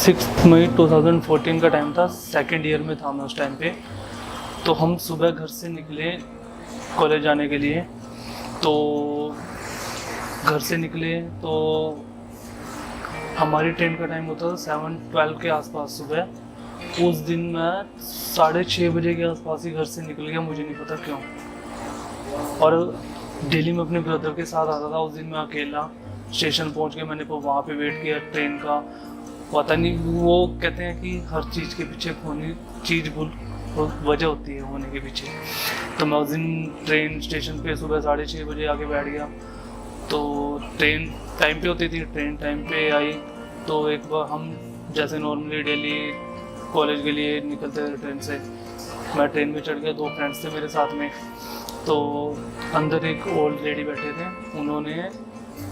6 मई 2014 का टाइम था, second year में था मैं उस टाइम पे। तो हम सुबह घर से निकले कॉलेज जाने के लिए। तो घर से निकले तो हमारी ट्रेन का टाइम होता था 7:12 के आसपास सुबह। उस दिन मैं 6:30 बजे के आसपास ही घर से निकल गया, मुझे नहीं पता क्यों। और दिल्ली में अपने ब्रदर के साथ आता था, उस दिन मैं अकेला स्टेशन पहुंच के मैंने वहाँ पे वेट किया ट्रेन का। पता नहीं, वो कहते हैं कि हर चीज़ के पीछे होनी चीज़ वजह होती है होने के पीछे। तो मैं उस दिन ट्रेन स्टेशन पे सुबह 6:30 बजे आके बैठ गया। तो ट्रेन टाइम पे होती थी, ट्रेन टाइम पे आई। तो एक बार हम जैसे नॉर्मली डेली कॉलेज के लिए निकलते थे ट्रेन से, मैं ट्रेन में चढ़ गया। 2 फ्रेंड्स थे मेरे साथ में। तो अंदर एक ओल्ड लेडी बैठे थे, उन्होंने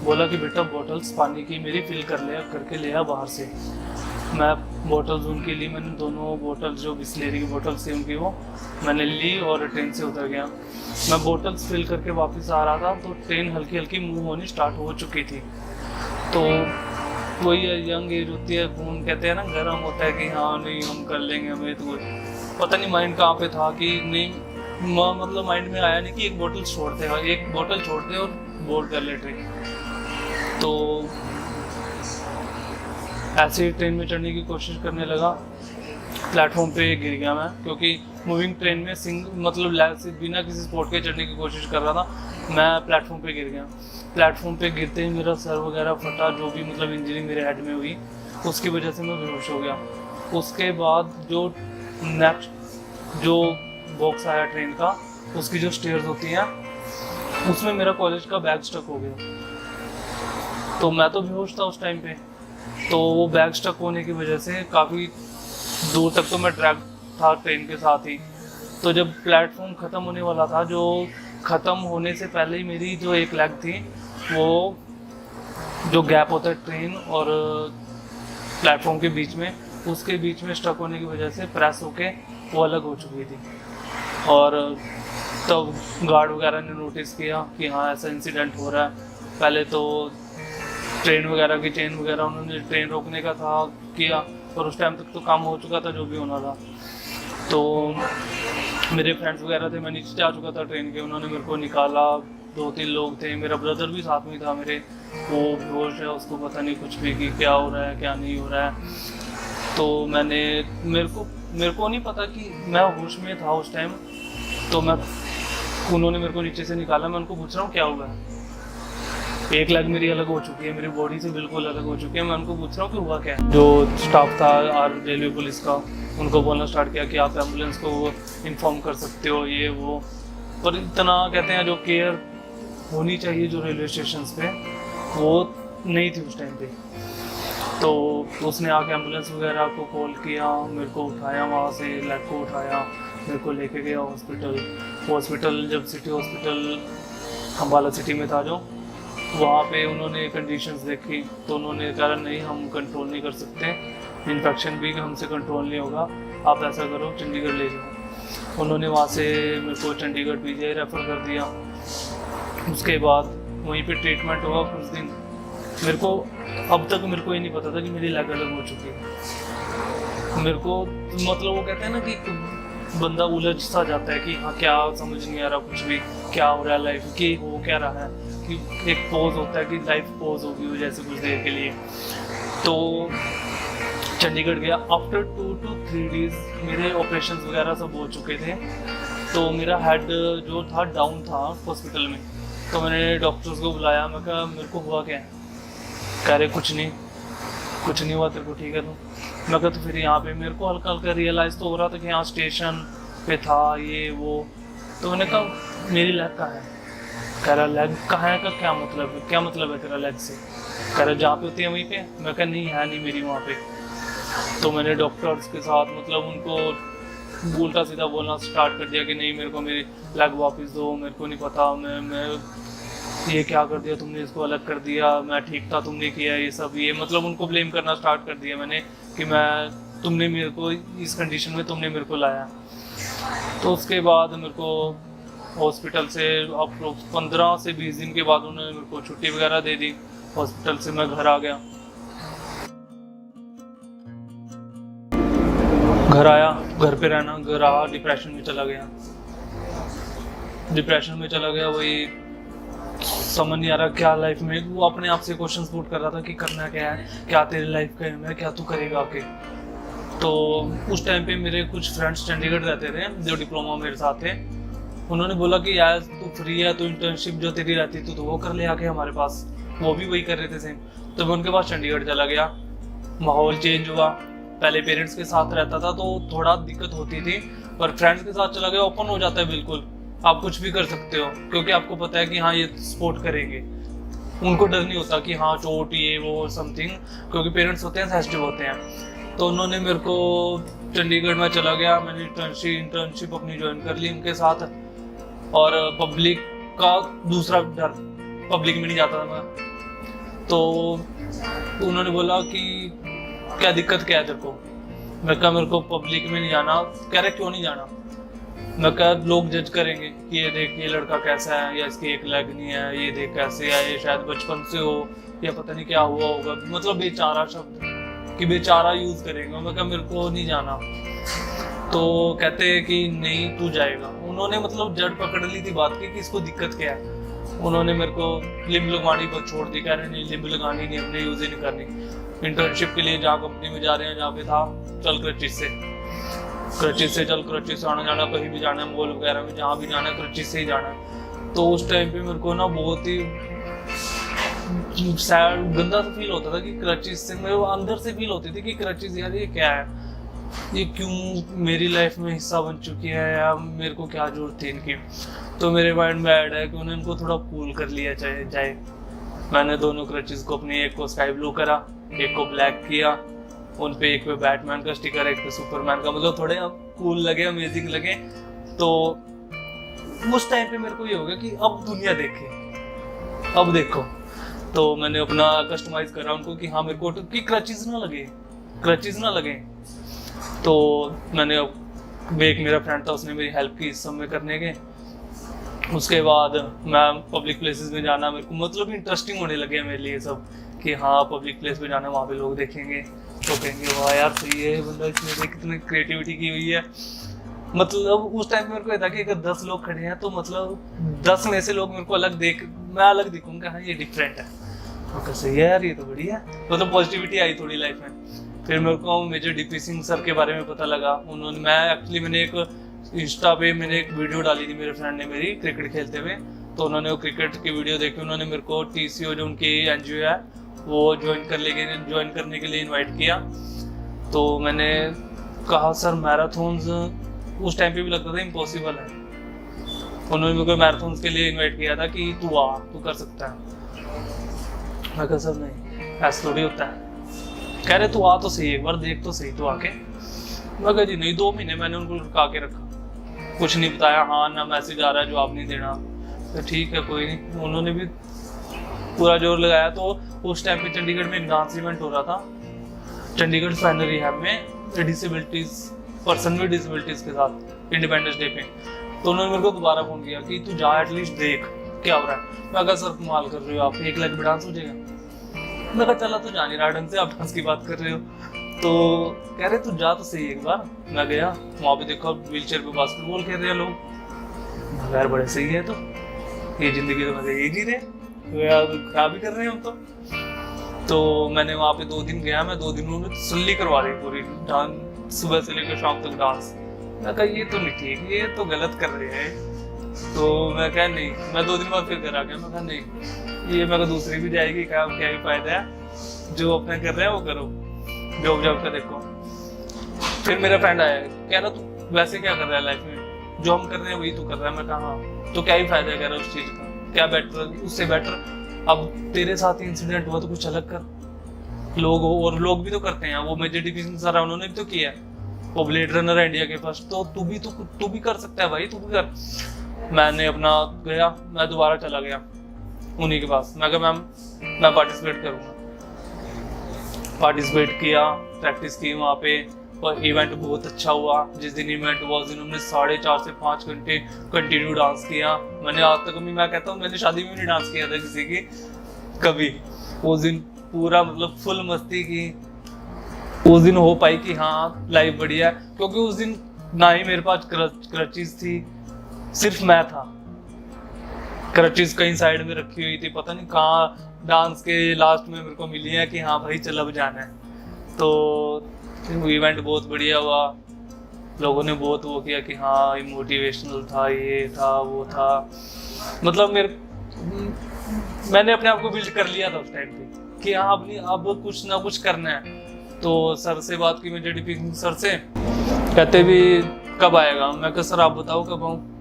बोला कि बेटा बॉटल्स पानी की मेरी फिल करके ले आ बाहर से। मैं बॉटल्स उनके लिए, मैंने दोनों बॉटल्स जो बिस्लेरी की बॉटल्स थी उनकी वो मैंने ली और ट्रेन से उतर गया। मैं बॉटल्स फिल करके वापस आ रहा था तो ट्रेन हल्की हल्की मूव होनी स्टार्ट हो चुकी थी। तो वही यंग एज होती है, खून कहते हैं ना गर्म होता है कि हाँ नहीं हम कर लेंगे, हमें तो पता नहीं माइंड कहाँ पे था कि नहीं, मतलब माइंड में आया नहीं कि एक बोतल छोड़ते और बोर्ड कर ले ट्रेन। तो ऐसे ही ट्रेन में चढ़ने की कोशिश करने लगा, प्लेटफॉर्म पे गिर गया मैं, क्योंकि मूविंग ट्रेन में बिना किसी सपोर्ट के चढ़ने की कोशिश कर रहा था। मैं प्लेटफॉर्म पे गिर गया। प्लेटफॉर्म पे गिरते ही मेरा सर वगैरह फटा, जो भी मतलब इंजरी मेरे हेड में हुई उसकी वजह से मैं बेहोश हो गया। उसके बाद जो नेक्स्ट जो बॉक्स आया ट्रेन का, उसकी जो स्टेयर्स होती हैं उसमें मेरा कॉलेज का बैग स्टक हो गया। तो मैं तो बेहोश था उस टाइम पे, तो वो बैग स्टक होने की वजह से काफ़ी दूर तक तो मैं ट्रैक था ट्रेन के साथ ही। तो जब प्लेटफॉर्म ख़त्म होने वाला था, जो ख़त्म होने से पहले ही मेरी जो एक लेग थी, वो जो गैप होता है ट्रेन और प्लेटफॉर्म के बीच में, उसके बीच में स्टक होने की वजह से प्रेस होके वो अलग हो चुकी थी। और तब गार्ड वगैरह ने नोटिस किया कि हाँ ऐसा इंसिडेंट हो रहा है। पहले तो ट्रेन वगैरह की चेन वगैरह उन्होंने ट्रेन रोकने का था किया, पर उस टाइम तक तो काम हो चुका था जो भी होना था। तो मेरे फ्रेंड्स वगैरह थे, मैं नीचे जा चुका था ट्रेन के, उन्होंने मेरे को निकाला। 2-3 लोग थे, मेरा ब्रदर भी साथ में था मेरे, वो बेहोश है, उसको पता नहीं कुछ भी कि क्या हो रहा है क्या नहीं हो रहा है। तो मेरे को नहीं पता कि मैं होश में था उस टाइम। तो उन्होंने मेरे को नीचे से निकाला, मैं उनको पूछ रहा हूँ क्या हुआ है। एक लेग मेरी अलग हो चुकी है, मेरी बॉडी से बिल्कुल अलग हो चुकी है। मैं उनको पूछ रहा हूँ कि हुआ क्या है। जो स्टाफ था रेलवे पुलिस का, उनको बोलना स्टार्ट किया कि आप एम्बुलेंस को इन्फॉर्म कर सकते हो ये वो। पर इतना कहते हैं जो केयर होनी चाहिए जो रेलवे स्टेशन पे, वो नहीं थी उस टाइम पे। तो उसने आके एम्बुलेंस वगैरह को कॉल किया, मेरे को उठाया, वहाँ से लेग को उठाया, मेरे को लेके गया हॉस्पिटल। जब सिटी हॉस्पिटल अम्बाला सिटी में था जो, वहाँ पे उन्होंने कंडीशंस देखी तो उन्होंने कहा नहीं हम कंट्रोल नहीं कर सकते, इन्फेक्शन भी हमसे कंट्रोल नहीं होगा, आप ऐसा करो चंडीगढ़ ले जाओ। उन्होंने वहाँ से मेरे को चंडीगढ़ पीजीआई रेफ़र कर दिया। उसके बाद वहीं पे ट्रीटमेंट हुआ कुछ दिन। मेरे को अब तक मेरे को ये नहीं पता था कि मेरी लेग अलग हो चुकी है। मेरे को मतलब वो कहते हैं ना कि बंदा उलझ सा जाता है कि हाँ क्या समझ नहीं आ रहा कुछ भी, क्या हो रहा है लाइफ की, हो क्या रहा है, कि एक पोज होता है कि लाइफ पोज होगी वो जैसे कुछ देर के लिए। तो चंडीगढ़ गया। आफ्टर 2 to 3 days मेरे ऑपरेशन वगैरह सब हो चुके थे। तो मेरा हेड जो था डाउन था हॉस्पिटल में। तो मैंने डॉक्टर्स को बुलाया, मैं कहा मेरे को हुआ क्या है। कह रहे कुछ नहीं हुआ तेरे को, ठीक है। तो मैं कहा तो फिर यहाँ पे मेरे को हल्का हल्का रियलाइज़ तो हो रहा था कि यहाँ स्टेशन पे था ये वो। तो मैंने कहा मेरी लेग कहाँ है। कह रहा लेग कहाँ है का क्या मतलब है तेरा लेग से। कह रहा जहाँ पे होती है वहीं पे। मैं कहा नहीं है नहीं मेरी वहाँ पे। तो मैंने डॉक्टर्स के साथ मतलब उनको उल्टा सीधा बोलना स्टार्ट कर दिया कि नहीं मेरे को मेरी लेग वापस दो, मेरे को नहीं पता, मैं ये क्या कर दिया तुमने, इसको अलग कर दिया, मैं ठीक था तुमने किया ये सब, ये मतलब उनको ब्लेम करना स्टार्ट कर दिया मैंने कि तुमने मेरे को इस कंडीशन में तुमने मेरे को लाया। तो उसके बाद मेरे को हॉस्पिटल से अब 15 से 20 दिन के बाद उन्होंने मेरे को छुट्टी वगैरह दे दी हॉस्पिटल से। मैं घर आ गया। घर आया, घर पे रहना, घर आया, डिप्रेशन में चला गया। वही समझ नहीं आ रहा क्या लाइफ में। वो अपने आप से क्वेश्चंस पुट कर रहा था कि करना क्या है, क्या तेरी लाइफ का एम है, क्या तू करेगा आके। तो उस टाइम पे मेरे कुछ फ्रेंड्स चंडीगढ़ रहते थे जो डिप्लोमा मेरे साथ थे। उन्होंने बोला कि यार तू फ्री है, तू इंटर्नशिप जो तेरी रहती थी तो वो कर ले आके हमारे पास। वो भी वही कर रहे थे सेम। तो मैं उनके पास चंडीगढ़ चला गया। माहौल चेंज हुआ। पहले पेरेंट्स के साथ रहता था तो थोड़ा दिक्कत होती थी, पर फ्रेंड्स के साथ चला गया ओपन हो जाता है बिल्कुल। आप कुछ भी कर सकते हो क्योंकि आपको पता है कि हाँ ये सपोर्ट करेंगे। उनको डर नहीं होता कि हाँ चोट ये वो समथिंग, क्योंकि पेरेंट्स होते हैं सेंसिटिव होते हैं। तो उन्होंने मेरे को चंडीगढ़ में चला गया। मैंने इंटर्नशिप अपनी ज्वाइन कर ली उनके साथ। और पब्लिक का दूसरा डर, पब्लिक में नहीं जाता था मैं। तो उन्होंने बोला कि क्या दिक्कत क्या है तेरे को। मैं कहा मेरे को पब्लिक में नहीं जाना। कह रहे क्यों नहीं जाना। मैं कहा लोग जज करेंगे कि ये देख ये लड़का कैसा है, या इसकी एक लेग नहीं है, ये देख कैसे है, ये शायद बचपन से हो या पता नहीं क्या हुआ होगा। मतलब बेचारा शब्द कि बेचारा यूज करेंगे। मैं कहा मेरे को नहीं जाना। तो कहते हैं कि नहीं तू जाएगा। उन्होंने मतलब जड़ पकड़ ली थी बात की कि इसको दिक्कत क्या है। उन्होंने मेरे को लिम्ब लगवानी पर छोड़ दी। कह रहे नहीं लिम्ब लगानी नहीं, हमने यूज ही नहीं करनी। इंटर्नशिप के लिए जहाँ कंपनी में जा रहे हैं, जहाँ पे था चल क्रचिस से आना जाना, कहीं भी जाना है मॉल वगैरह में जहाँ भी जाना है क्रचिस से ही जाना है। तो उस टाइम पे मेरे को ना बहुत ही सैड गंदा सा फील होता था कि क्रचिस से मेरे अंदर से फील होती थी कि क्रचिस यार ये क्या है, ये क्यों मेरी लाइफ में हिस्सा बन चुकी है, या मेरे को क्या जरूरत थी इनकी। तो मेरे माइंड में ऐड है कि उन्हें इनको थोड़ा कूल कर लिया जाए। मैंने दोनों क्रचिस को अपनी एक को स्काई ब्लू करा, एक को ब्लैक किया। उन पे एक पे बैटमैन का स्टिकर, एक पे सुपरमैन का, मतलब थोड़े कूल लगे, अमेजिंग लगे। तो उस टाइम पे मेरे को ये हो गया कि अब दुनिया देखे, अब देखो। तो मैंने अपना कस्टमाइज करा उनको कि हाँ मेरे को कि क्रचिज ना लगे। तो मैंने एक मेरा फ्रेंड था, उसने मेरी हेल्प की इस सब में करने के। उसके बाद मैं पब्लिक प्लेसेस में जाना मेरे को मतलब इंटरेस्टिंग होने लगे मेरे लिए सब कि हाँ पब्लिक प्लेस में जाना, वहाँ पे लोग देखेंगे तो कहेंगे वाह यार सही है बंदा, इसने कितनी क्रिएटिविटी की हुई है। मतलब उस टाइम मेरे को था कि अगर 10 लोग खड़े हैं तो मतलब 10 में से लोग मेरे को मैं अलग दिखूंगा, हाँ ये डिफरेंट है। तो सही है यार, ये तो बढ़िया है। मतलब पॉजिटिविटी आई थोड़ी लाइफ में। फिर मेरे को मेजर डीपी सिंह सर के बारे में पता लगा। मैंने एक इंस्टा पे मैंने एक वीडियो डाली थी, मेरे फ्रेंड ने मेरी क्रिकेट खेलते हुए। तो उन्होंने वो क्रिकेट की वीडियो देखी, उन्होंने मेरे को TCO जो उनकी NGO है वो ज्वाइन करने के लिए इनवाइट किया। तो मैंने कहा सर मैराथन्स उस टाइम पे भी लगता था इम्पॉसिबल है। उन्होंने मेरे को मैराथन्स के लिए इनवाइट किया था कि तू कर सकता है। मैं कहा सर नहीं ऐसा थोड़ी होता है। कह रहे तू आ तो सही, एक बार देख तो सही तू आके। मैं कहा जी नहीं। 2 महीने मैंने उनको रुका के रखा, कुछ नहीं बताया, हाँ ना मैसेज आ रहा है जवाब नहीं देना। तो ठीक है कोई नहीं, उन्होंने भी पूरा जोर लगाया। तो उस टाइम पे चंडीगढ़ में एक डांस इवेंट हो रहा था, चंडीगढ़ फाइनल रिहैब में पर्सन में डिसेबिलिटीज के साथ इंडिपेंडेंस डे पे। तो उन्होंने मेरे को दोबारा फोन किया कि तू जा एटलीस्ट देख क्या हो रहा है। मैं कहा सर कमाल कर रहे हो आप, 1 लाख में डांस हो जाएगा। मैं कहा चला तो जा नहीं रहा ढंग से, आप डांस की बात कर रहे हो। तो कह रहे तू जा तो सही एक बार। मैं गया वहाँ पे, देखा व्हील चेयर पे बास्केटबॉल खेल रहे हैं लोग। यार बड़े सही है, तो ये जिंदगी तो मजे ही जी रहे, खराब ही कर रहे हैं हम तो मैंने वहाँ पे 2 दिन गया। मैं 2 दिनों में तसल्ली करवा दी पूरी, डांस सुबह से लेकर शाम तक डांस। मैं कहा ये तो नहीं ठीक, ये तो गलत कर रहे हैं। तो मैं कहा नहीं, मैं 2 दिन बाद फिर घर आ गया। मैं कहा नहीं ये मैं दूसरी भी जाएगी, क्या ही फायदा है, जो अपने कर रहे हैं वो करो, जॉब का देखो। फिर मेरा फ्रेंड आया, कह रहा तू वैसे क्या कर रहा है लाइफ में, जो हम कर रहे हैं वही तू कर रहा है। मैं कहा हाँ, तो क्या ही फायदा कह रहा है उस चीज का, क्या बेटर, उससे बेटर अब तेरे साथ ही इंसिडेंट हुआ तो कुछ अलग कर। लोग भी तो करते हैं, वो मेजर डीपी सिंह सर उन्होंने भी तो किया है, वो ब्लेड रनर है इंडिया के फर्स्ट। तो तू भी कर सकता है भाई, तू भी कर। मैंने अपना गया, मैं दोबारा चला गया उन्हीं के पास। मैं कहा मैम मैं पार्टिसिपेट करूँगा। पार्टिसिपेट किया, प्रैक्टिस की वहाँ पे, और इवेंट बहुत अच्छा हुआ। जिस दिन इवेंट हुआ उस दिन हमने 4.5 से 5 घंटे कंटिन्यू डांस किया। मैंने आज तक मैं कहता हूँ मैंने शादी में नहीं डांस किया था किसी की कभी। उस दिन पूरा मतलब फुल मस्ती की, उस दिन हो पाई कि हाँ लाइफ बढ़िया है, क्योंकि उस दिन ना ही मेरे पास क्रचेस थी, सिर्फ मैं था। क्रचेस कहीं साइड में रखी हुई थी, पता नहीं कहाँ डांस के लास्ट में मेरे को मिली है कि हाँ भाई चल अब जाना है। तो इवेंट बहुत बढ़िया हुआ, लोगों ने बहुत वो किया कि हाँ ये मोटिवेशनल था, ये था वो था। मतलब मैंने अपने आप को बिल्ड कर लिया था उस टाइम पे कि हाँ अब कुछ ना कुछ करना है। तो सर से बात की मैं जेडीपी सर से, कहते भी कब आएगा। मैं कहा सर आप बताओ कब आऊँ।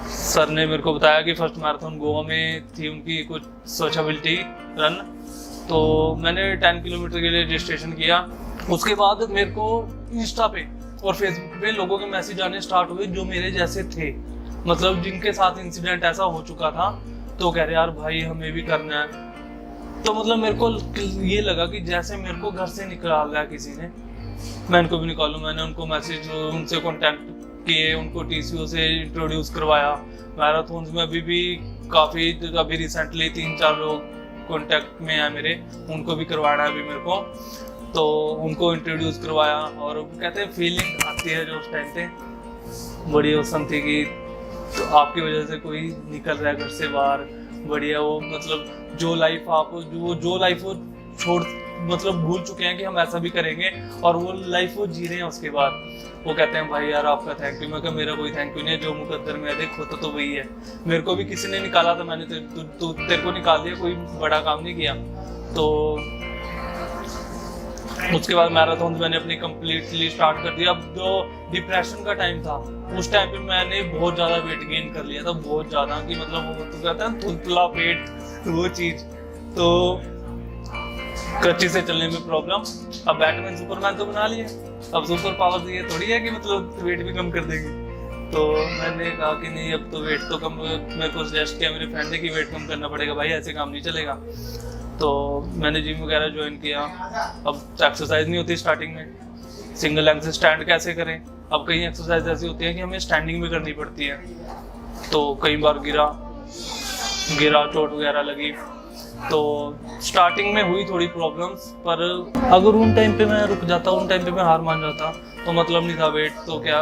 सर ने मेरे को बताया कि फर्स्ट मैराथन गोवा में थी उनकी कुछ सोशेबिलिटी रन, तो मैंने 10 किलोमीटर के लिए रजिस्ट्रेशन किया। उसके बाद मेरे को इंस्टा पे और फेसबुक पे लोगों के मैसेज आने स्टार्ट हुए जो मेरे जैसे थे, मतलब जिनके साथ इंसिडेंट ऐसा हो चुका था, तो कह रहे यार भाई हमें भी करना है। तो मतलब मेरे को ये लगा कि जैसे मेरे को घर से निकाला किसी ने, मैं इनको भी निकालूं। मैंने उनको मैसेज, उनसे कॉन्टेक्ट किए, उनको टीसीओ से इंट्रोड्यूस करवाया। मैराथन में अभी काफ़ी, अभी रिसेंटली 3-4 लोग कॉन्टेक्ट में है मेरे, उनको भी करवाना है अभी मेरे को। तो उनको इंट्रोड्यूस करवाया और कहते हैं फीलिंग आती है जो उस टाइम पे बड़ी औसम थी कि तो आपकी वजह से कोई निकल रहा है घर से बाहर, बढ़िया। वो मतलब जो लाइफ आप जो लाइफ वो छोड़, मतलब भूल चुके हैं कि हम ऐसा भी करेंगे, और वो लाइफ वो जी रहे हैं। उसके बाद वो कहते हैं भाई यार आपका थैंक यू। मैं कहा मेरा कोई थैंक यू नहीं है, जो मुकद्दर में देख होता तो वही है। मेरे को भी किसी ने निकाला था, मैंने तेरे को निकाल दिया, कोई बड़ा काम नहीं किया। तो उसके बाद मैराथन मैंने अपनी कंप्लीटली स्टार्ट कर दिया। अब जो डिप्रेशन का टाइम था, उस टाइम पे मैंने बहुत ज़्यादा वेट गेन कर लिया था, बहुत ज़्यादा, कि मतलब वो तो कहता है धुंधला पेट, वो चीज़। तो क्रची से चलने में प्रॉब्लम। अब बैटमैन सुपरमैन तो बना लिया, अब सुपर पावर ये थोड़ी है कि मतलब वेट भी कम कर देगी। तो मैंने कहा कि नहीं अब तो वेट तो कम, मेरे को सजेस्ट किया मेरे फ्रेंड ने कि वेट कम करना पड़ेगा भाई, ऐसे काम नहीं चलेगा। तो मैंने जिम वगैरह ज्वाइन किया। अब एक्सरसाइज नहीं होती स्टार्टिंग में, सिंगल लेग से स्टैंड कैसे करें। अब कई एक्सरसाइज ऐसी होती है कि हमें स्टैंडिंग में करनी पड़ती है, तो कई बार गिरा चोट वगैरह लगी। तो स्टार्टिंग में हुई थोड़ी प्रॉब्लम्स, पर अगर उन टाइम पे मैं रुक जाता, उन टाइम पे मैं हार मान जाता तो मतलब नहीं था। वेट तो क्या,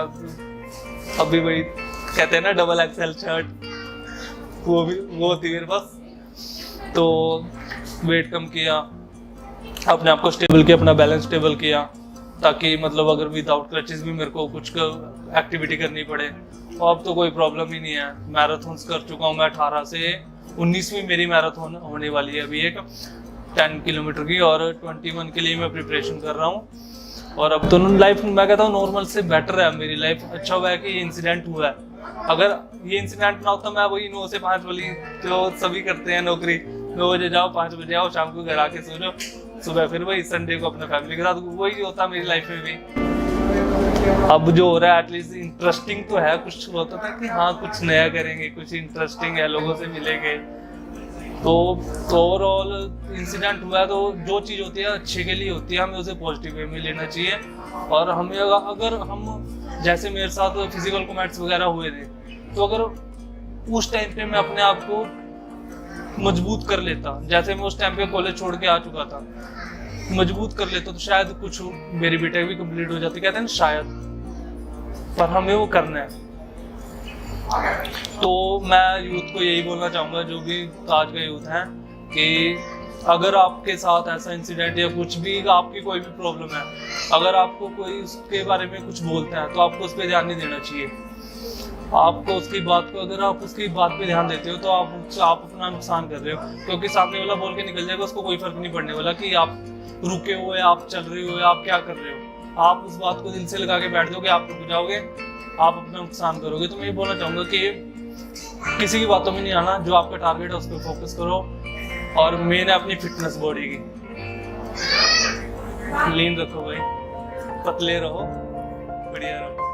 अभी वही कहते हैं ना डबल एक्सएल शर्ट, वो थी मेरे पास। तो वेट कम किया, अपने आप को स्टेबल किया, अपना बैलेंस स्टेबल किया, ताकि मतलब अगर विदाउट क्रचेस भी मेरे को कुछ एक्टिविटी करनी पड़े। और अब तो कोई प्रॉब्लम ही नहीं है। मैराथन्स कर चुका हूँ मैं 18 से 19वीं मेरी मैराथन होने वाली है अभी, एक 10 किलोमीटर की, और 21 के लिए मैं प्रिपरेशन कर रहा हूँ। और अब तो लाइफ मैं कहता हूँ नॉर्मल से बेटर है मेरी लाइफ। अच्छा हुआ है कि ये इंसिडेंट हुआ है। अगर ये इंसिडेंट ना होता, मैं वही 9 से 5 वाली जो सभी करते हैं नौकरी, 9 बजे जाओ 5 बजे आओ, शाम को घर आके सो जाओ, सुबह फिर वही संडे को अपना फैमिली के साथ, वही होता मेरी लाइफ में भी। अब जो हो रहा है एटलीस्ट इंटरेस्टिंग तो है, कुछ होता था कि हाँ कुछ नया करेंगे, कुछ इंटरेस्टिंग है, लोगों से मिलेंगे। तो ओवरऑल इंसिडेंट हुआ है, तो जो चीज़ होती है अच्छे के लिए होती है, हमें उसे पॉजिटिव वे में लेना चाहिए। और हमें अगर हम जैसे मेरे साथ फिजिकल कॉम्बैट्स वगैरह हुए थे, तो अगर उस टाइम पे मैं अपने आप को मजबूत कर लेता, जैसे मैं उस टाइम पे कॉलेज छोड़ के आ चुका था, मजबूत कर लेता, तो शायद कुछ मेरी बीटेक भी कंप्लीट हो जाती, कहते हैं शायद, पर हमें वो करना है। तो मैं यूथ को यही बोलना चाहूँगा, जो भी आज का यूथ है, कि अगर आपके साथ ऐसा इंसिडेंट या कुछ भी, आपकी कोई भी प्रॉब्लम है, अगर आपको कोई उसके बारे में कुछ बोलता है, तो आपको उस पर ध्यान नहीं देना चाहिए। आपको उसकी बात को, अगर आप उसकी बात पे ध्यान देते हो तो आप अपना नुकसान कर रहे हो, क्योंकि सामने वाला बोल के निकल जाएगा, उसको कोई फर्क नहीं पड़ने वाला कि आप रुके हुए, आप चल रहे हो, आप क्या कर रहे हो। आप उस बात को दिल से लगा के बैठ जाओगे, आप रुक जाओगे, आप अपना नुकसान करोगे। तो मैं ये बोलना चाहूँगा कि किसी की बातों में नहीं आना, जो आपका टारगेट है उस पर फोकस करो। और मेन है अपनी फिटनेस बॉडी की, लीन रखो भाई, पतले रहो, बढ़िया रहो।